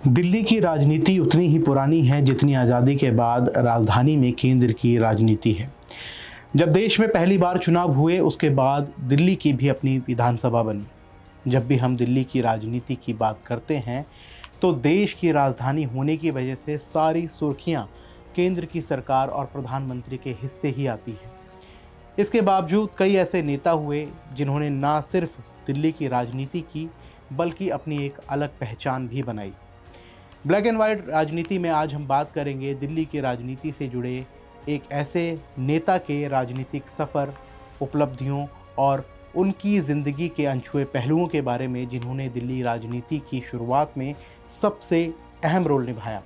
दिल्ली की राजनीति उतनी ही पुरानी है जितनी आज़ादी के बाद राजधानी में केंद्र की राजनीति है। जब देश में पहली बार चुनाव हुए उसके बाद दिल्ली की भी अपनी विधानसभा बनी। जब भी हम दिल्ली की राजनीति की बात करते हैं तो देश की राजधानी होने की वजह से सारी सुर्खियां केंद्र की सरकार और प्रधानमंत्री के हिस्से ही आती हैं। इसके बावजूद कई ऐसे नेता हुए जिन्होंने ना सिर्फ दिल्ली की राजनीति की बल्कि अपनी एक अलग पहचान भी बनाई। ब्लैक एंड वाइट राजनीति में आज हम बात करेंगे दिल्ली की राजनीति से जुड़े एक ऐसे नेता के राजनीतिक सफ़र, उपलब्धियों और उनकी ज़िंदगी के अनछुए पहलुओं के बारे में जिन्होंने दिल्ली राजनीति की शुरुआत में सबसे अहम रोल निभाया।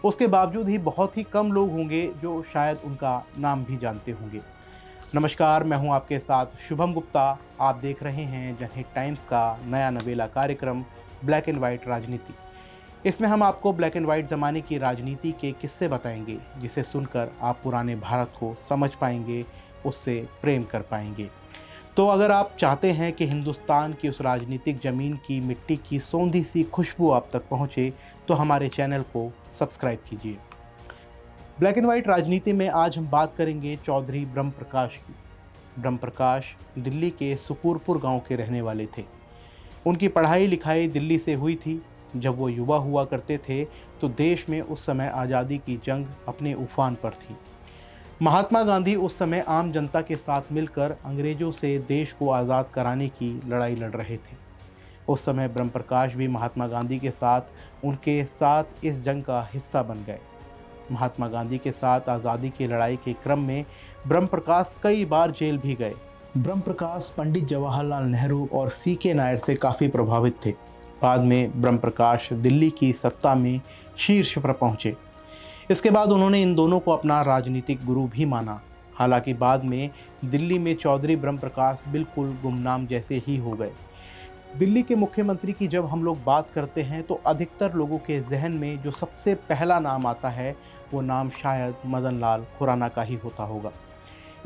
उसके बावजूद ही बहुत ही कम लोग होंगे जो शायद उनका नाम भी जानते होंगे। नमस्कार, मैं हूं आपके साथ शुभम गुप्ता। आप देख रहे हैं जनहित टाइम्स का नया नवेला कार्यक्रम ब्लैक एंड वाइट राजनीति। इसमें हम आपको ब्लैक एंड वाइट ज़माने की राजनीति के किस्से बताएंगे जिसे सुनकर आप पुराने भारत को समझ पाएंगे, उससे प्रेम कर पाएंगे। तो अगर आप चाहते हैं कि हिंदुस्तान की उस राजनीतिक ज़मीन की मिट्टी की सौंधी सी खुशबू आप तक पहुंचे तो हमारे चैनल को सब्सक्राइब कीजिए। ब्लैक एंड वाइट राजनीति में आज हम बात करेंगे चौधरी ब्रह्म प्रकाश की। ब्रह्म प्रकाश दिल्ली के सुकूरपुर गांव के रहने वाले थे। उनकी पढ़ाई लिखाई दिल्ली से हुई थी। जब वो युवा हुआ करते थे तो देश में उस समय आज़ादी की जंग अपने उफान पर थी। महात्मा गांधी उस समय आम जनता के साथ मिलकर अंग्रेज़ों से देश को आज़ाद कराने की लड़ाई लड़ रहे थे। उस समय ब्रह्म प्रकाश भी महात्मा गांधी के साथ उनके साथ इस जंग का हिस्सा बन गए। महात्मा गांधी के साथ आज़ादी की लड़ाई के क्रम में ब्रह्म प्रकाश कई बार जेल भी गए। ब्रह्म प्रकाश पंडित जवाहरलाल नेहरू और C.K. नायर से काफ़ी प्रभावित थे। बाद में ब्रह्म प्रकाश दिल्ली की सत्ता में शीर्ष पर पहुंचे। इसके बाद उन्होंने इन दोनों को अपना राजनीतिक गुरु भी माना। हालांकि बाद में दिल्ली में चौधरी ब्रह्म प्रकाश बिल्कुल गुमनाम जैसे ही हो गए। दिल्ली के मुख्यमंत्री की जब हम लोग बात करते हैं तो अधिकतर लोगों के जहन में जो सबसे पहला नाम आता है वो नाम शायद मदन लाल खुराना का ही होता होगा।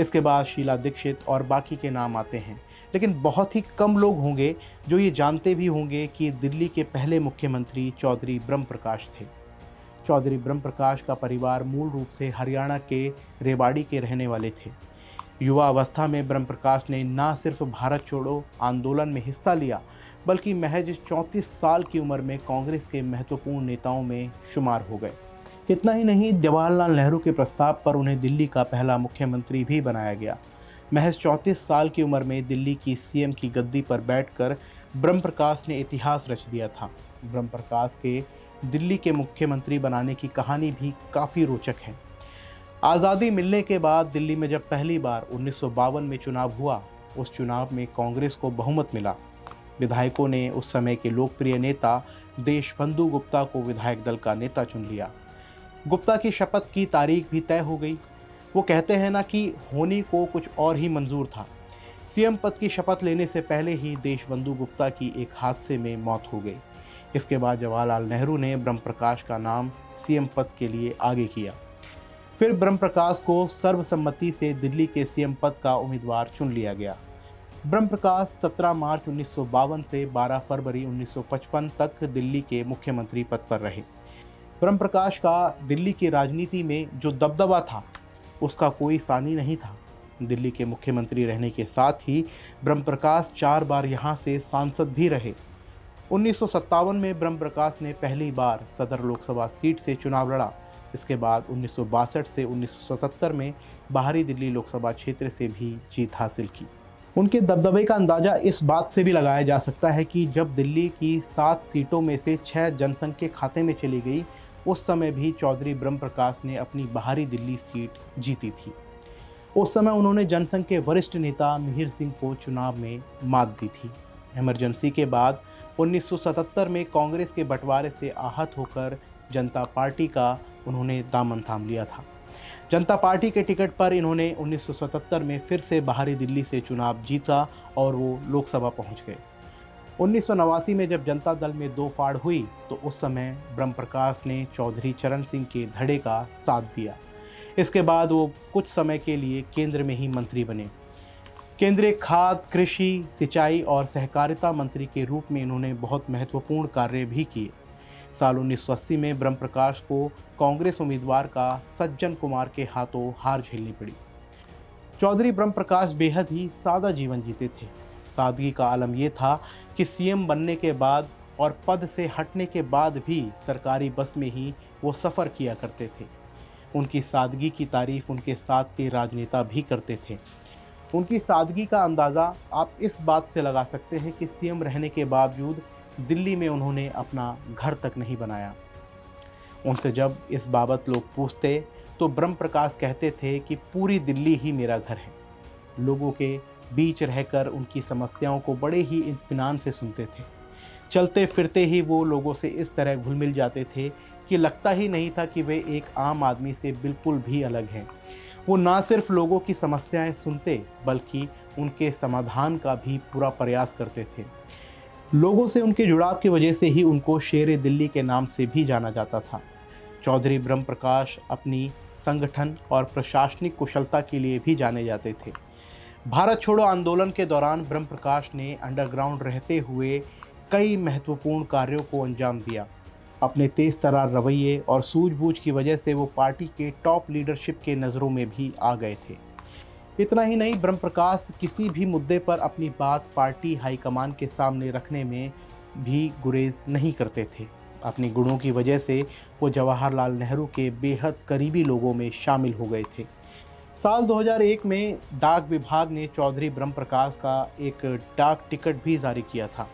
इसके बाद शीला दीक्षित और बाकी के नाम आते हैं, लेकिन बहुत ही कम लोग होंगे जो ये जानते भी होंगे कि दिल्ली के पहले मुख्यमंत्री चौधरी ब्रह्म प्रकाश थे। चौधरी ब्रह्म प्रकाश का परिवार मूल रूप से हरियाणा के रेवाड़ी के रहने वाले थे। युवा अवस्था में ब्रह्म प्रकाश ने ना सिर्फ भारत छोड़ो आंदोलन में हिस्सा लिया बल्कि महज 34 साल की उम्र में कांग्रेस के महत्वपूर्ण नेताओं में शुमार हो गए। इतना ही नहीं, जवाहरलाल नेहरू के प्रस्ताव पर उन्हें दिल्ली का पहला मुख्यमंत्री भी बनाया गया। महज 34 साल की उम्र में दिल्ली की CM की गद्दी पर बैठकर ब्रह्म प्रकाश ने इतिहास रच दिया था। ब्रह्म प्रकाश के दिल्ली के मुख्यमंत्री बनाने की कहानी भी काफ़ी रोचक है। आज़ादी मिलने के बाद दिल्ली में जब पहली बार 1952 में चुनाव हुआ, उस चुनाव में कांग्रेस को बहुमत मिला। विधायकों ने उस समय के लोकप्रिय नेता देशबंधु गुप्ता को विधायक दल का नेता चुन लिया। गुप्ता की शपथ की तारीख भी तय हो गई। वो कहते हैं ना कि होनी को कुछ और ही मंजूर था। CM पद की शपथ लेने से पहले ही देशबंधु गुप्ता की एक हादसे में मौत हो गई। इसके बाद जवाहरलाल नेहरू ने ब्रह्म प्रकाश का नाम CM पद के लिए आगे किया। फिर ब्रह्म प्रकाश को सर्वसम्मति से दिल्ली के CM पद का उम्मीदवार चुन लिया गया। ब्रह्म प्रकाश 17 मार्च 1952 से 12 फरवरी 1955 तक दिल्ली के मुख्यमंत्री पद पर रहे। ब्रह्म प्रकाश का दिल्ली की राजनीति में जो दबदबा था उसका कोई सानी नहीं था। दिल्ली के मुख्यमंत्री रहने के साथ ही ब्रह्म प्रकाश 4 बार यहाँ से सांसद भी रहे। 1957 में ब्रह्म प्रकाश ने पहली बार सदर लोकसभा सीट से चुनाव लड़ा। इसके बाद 1962 से 1977 में बाहरी दिल्ली लोकसभा क्षेत्र से भी जीत हासिल की। उनके दबदबे का अंदाज़ा इस बात से भी लगाया जा सकता है कि जब दिल्ली की 7 सीटों में से 6 जनसंघ के खाते में चली गई, उस समय भी चौधरी ब्रह्म प्रकाश ने अपनी बाहरी दिल्ली सीट जीती थी। उस समय उन्होंने जनसंघ के वरिष्ठ नेता मिहिर सिंह को चुनाव में मात दी थी। इमरजेंसी के बाद 1977 में कांग्रेस के बंटवारे से आहत होकर जनता पार्टी का उन्होंने दामन थाम लिया था। जनता पार्टी के टिकट पर इन्होंने 1977 में फिर से बाहरी दिल्ली से चुनाव जीता और वो लोकसभा पहुंच गए। 1989 में जब जनता दल में 2 फाड़ हुई तो उस समय ब्रह्म प्रकाश ने चौधरी चरण सिंह के धड़े का साथ दिया। इसके बाद वो कुछ समय के लिए केंद्र में ही मंत्री बने। केंद्रीय खाद्य, कृषि, सिंचाई और सहकारिता मंत्री के रूप में इन्होंने बहुत महत्वपूर्ण कार्य भी किए। साल 1980 में ब्रह्म प्रकाश को कांग्रेस उम्मीदवार का सज्जन कुमार के हाथों हार झेलनी पड़ी। चौधरी ब्रह्म प्रकाश बेहद ही सादा जीवन जीते थे। सादगी का आलम यह था कि सीएम बनने के बाद और पद से हटने के बाद भी सरकारी बस में ही वो सफ़र किया करते थे। उनकी सादगी की तारीफ उनके साथ के राजनेता भी करते थे। उनकी सादगी का अंदाज़ा आप इस बात से लगा सकते हैं कि सीएम रहने के बावजूद दिल्ली में उन्होंने अपना घर तक नहीं बनाया। उनसे जब इस बाबत लोग पूछते तो ब्रह्म प्रकाश कहते थे कि पूरी दिल्ली ही मेरा घर है। लोगों के बीच रहकर उनकी समस्याओं को बड़े ही इत्मीनान से सुनते थे। चलते फिरते ही वो लोगों से इस तरह घुल मिल जाते थे कि लगता ही नहीं था कि वे एक आम आदमी से बिल्कुल भी अलग हैं। वो ना सिर्फ लोगों की समस्याएं सुनते बल्कि उनके समाधान का भी पूरा प्रयास करते थे। लोगों से उनके जुड़ाव की वजह से ही उनको शेर दिल्ली के नाम से भी जाना जाता था। चौधरी ब्रह्म प्रकाश अपनी संगठन और प्रशासनिक कुशलता के लिए भी जाने जाते थे। भारत छोड़ो आंदोलन के दौरान ब्रह्म प्रकाश ने अंडरग्राउंड रहते हुए कई महत्वपूर्ण कार्यों को अंजाम दिया। अपने तेज तर्रार रवैये और सूझबूझ की वजह से वो पार्टी के टॉप लीडरशिप के नज़रों में भी आ गए थे। इतना ही नहीं, ब्रह्म प्रकाश किसी भी मुद्दे पर अपनी बात पार्टी हाईकमान के सामने रखने में भी गुरेज नहीं करते थे। अपनी गुणों की वजह से वो जवाहरलाल नेहरू के बेहद करीबी लोगों में शामिल हो गए थे। साल 2001 में डाक विभाग ने चौधरी ब्रह्म प्रकाश का एक डाक टिकट भी जारी किया था।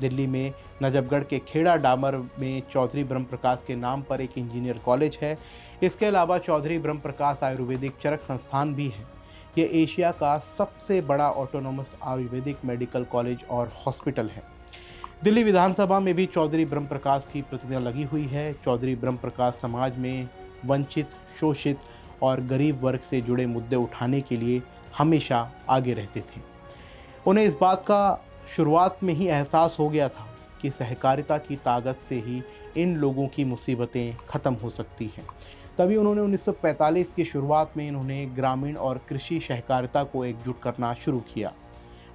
दिल्ली में नजफगढ़ के खेड़ा डामर में चौधरी ब्रह्म प्रकाश के नाम पर एक इंजीनियर कॉलेज है। इसके अलावा चौधरी ब्रह्म प्रकाश आयुर्वेदिक चरक संस्थान भी है। ये एशिया का सबसे बड़ा ऑटोनोमस आयुर्वेदिक मेडिकल कॉलेज और हॉस्पिटल है। दिल्ली विधानसभा में भी चौधरी ब्रह्म प्रकाश की प्रतिमा लगी हुई है। चौधरी ब्रह्म प्रकाश समाज में वंचित, शोषित और गरीब वर्ग से जुड़े मुद्दे उठाने के लिए हमेशा आगे रहते थे। उन्हें इस बात का शुरुआत में ही एहसास हो गया था कि सहकारिता की ताकत से ही इन लोगों की मुसीबतें ख़त्म हो सकती हैं। तभी उन्होंने 1945 की शुरुआत में इन्होंने ग्रामीण और कृषि सहकारिता को एकजुट करना शुरू किया।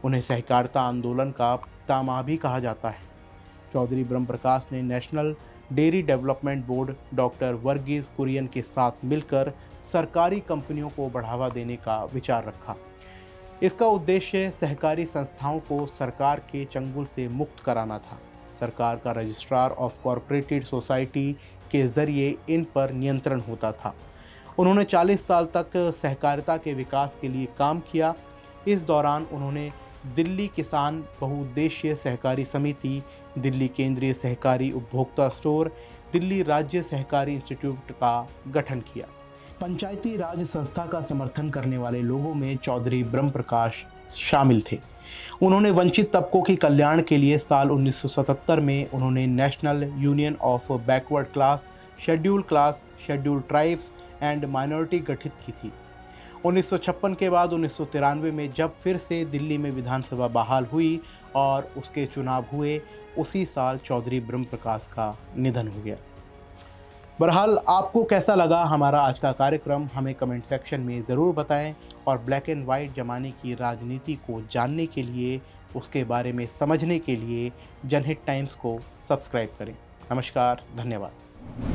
उन्हें सहकारिता आंदोलन का पितामह भी कहा जाता है। चौधरी ब्रह्म प्रकाश ने national dairy development board doctor Verghese Kurien के साथ मिलकर सरकारी कंपनियों को बढ़ावा देने का विचार रखा। इसका उद्देश्य सहकारी संस्थाओं को सरकार के चंगुल से मुक्त कराना था। सरकार का रजिस्ट्रार ऑफ कॉरपोरेटेड सोसाइटी के जरिए इन पर नियंत्रण होता था। उन्होंने 40 साल तक सहकारिता के विकास के लिए काम किया। इस दौरान उन्होंने दिल्ली किसान बहुउद्देशीय सहकारी समिति, दिल्ली केंद्रीय सहकारी उपभोक्ता स्टोर, दिल्ली राज्य सहकारी इंस्टीट्यूट का गठन किया। पंचायती राज संस्था का समर्थन करने वाले लोगों में चौधरी ब्रह्म प्रकाश शामिल थे। उन्होंने वंचित तबकों के कल्याण के लिए साल 1977 में उन्होंने national union of backward class, schedule tribes and minority गठित की थी। 1956 के बाद 1993 में जब फिर से दिल्ली में विधानसभा बहाल हुई और उसके चुनाव हुए, उसी साल चौधरी ब्रह्म प्रकाश का निधन हो गया। बहरहाल आपको कैसा लगा हमारा आज का कार्यक्रम, हमें कमेंट सेक्शन में ज़रूर बताएं और ब्लैक एंड वाइट ज़माने की राजनीति को जानने के लिए, उसके बारे में समझने के लिए जनहित टाइम्स को सब्सक्राइब करें। नमस्कार, धन्यवाद।